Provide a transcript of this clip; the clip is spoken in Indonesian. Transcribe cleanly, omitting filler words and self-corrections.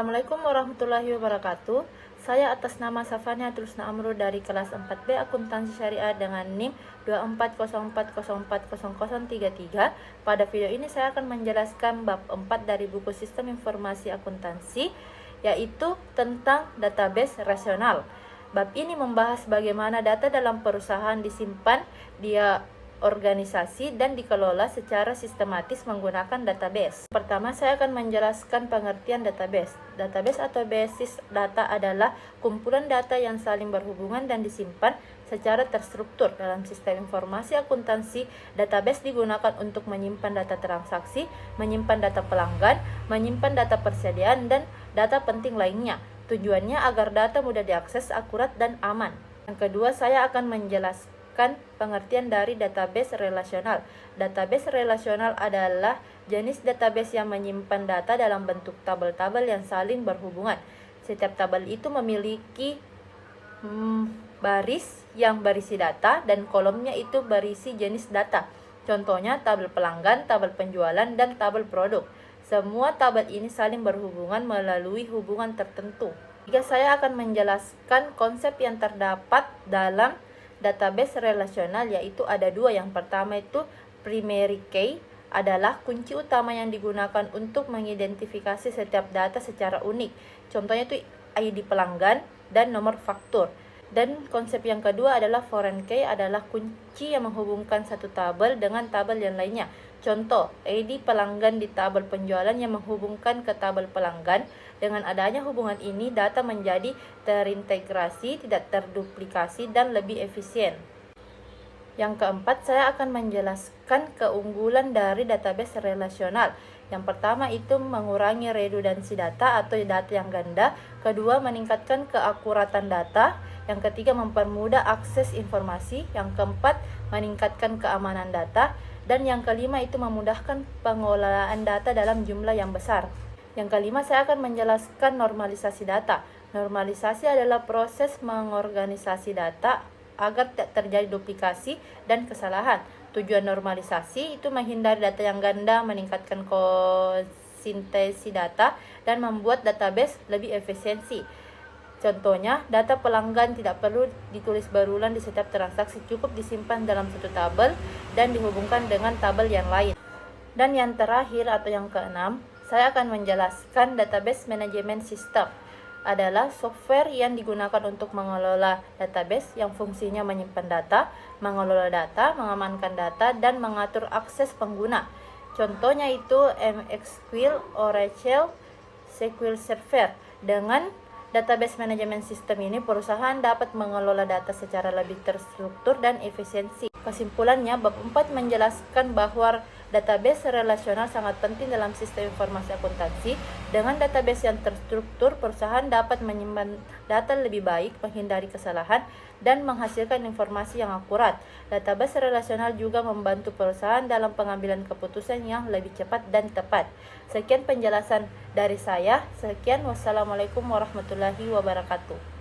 Assalamualaikum warahmatullahi wabarakatuh. Saya atas nama Safania Tulusna Amru dari kelas 4B Akuntansi Syariah dengan NIM 24040400033. Pada video ini saya akan menjelaskan bab 4 dari buku Sistem Informasi Akuntansi, yaitu tentang database rasional. Bab ini membahas bagaimana data dalam perusahaan disimpan, organisasi dan dikelola secara sistematis menggunakan database. Pertama, saya akan menjelaskan pengertian database. Database atau basis data adalah kumpulan data yang saling berhubungan dan disimpan secara terstruktur. Dalam sistem informasi akuntansi, database digunakan untuk menyimpan data transaksi, menyimpan data pelanggan, menyimpan data persediaan, dan data penting lainnya. Tujuannya agar data mudah diakses, akurat, dan aman. Yang kedua, saya akan menjelaskan pengertian dari database relasional. Database relasional adalah jenis database yang menyimpan data dalam bentuk tabel-tabel yang saling berhubungan. Setiap tabel itu memiliki baris yang berisi data dan kolomnya itu berisi jenis data. Contohnya tabel pelanggan, tabel penjualan, dan tabel produk. Semua tabel ini saling berhubungan melalui hubungan tertentu. Jika saya akan menjelaskan konsep yang terdapat dalam database relasional, yaitu ada dua. Yang pertama itu primary key, adalah kunci utama yang digunakan untuk mengidentifikasi setiap data secara unik. Contohnya itu ID pelanggan dan nomor faktur. Dan konsep yang kedua adalah foreign key, adalah kunci yang menghubungkan satu tabel dengan tabel yang lainnya. Contoh, ID pelanggan di tabel penjualan yang menghubungkan ke tabel pelanggan. Dengan adanya hubungan ini, data menjadi terintegrasi, tidak terduplikasi, dan lebih efisien. Yang keempat, saya akan menjelaskan keunggulan dari database relasional. Yang pertama itu mengurangi redundansi data atau data yang ganda. Kedua, meningkatkan keakuratan data. Yang ketiga, mempermudah akses informasi. Yang keempat, meningkatkan keamanan data. Dan yang kelima itu memudahkan pengelolaan data dalam jumlah yang besar. Yang kelima, saya akan menjelaskan normalisasi data. Normalisasi adalah proses mengorganisasi data agar tidak terjadi duplikasi dan kesalahan. Tujuan normalisasi itu menghindari data yang ganda, meningkatkan konsistensi data, dan membuat database lebih efisiensi. Contohnya, data pelanggan tidak perlu ditulis berulang di setiap transaksi, cukup disimpan dalam satu tabel dan dihubungkan dengan tabel yang lain. Dan yang terakhir atau yang keenam, saya akan menjelaskan database management system. Adalah software yang digunakan untuk mengelola database yang fungsinya menyimpan data, mengelola data, mengamankan data, dan mengatur akses pengguna. Contohnya itu MS SQL, Oracle, SQL Server. Dengan database management system ini, perusahaan dapat mengelola data secara lebih terstruktur dan efisiensi. Kesimpulannya, bab 4 menjelaskan bahwa database relasional sangat penting dalam sistem informasi akuntansi. Dengan database yang terstruktur, perusahaan dapat menyimpan data lebih baik, menghindari kesalahan, dan menghasilkan informasi yang akurat. Database relasional juga membantu perusahaan dalam pengambilan keputusan yang lebih cepat dan tepat. Sekian penjelasan dari saya. Sekian, wassalamualaikum warahmatullahi wabarakatuh.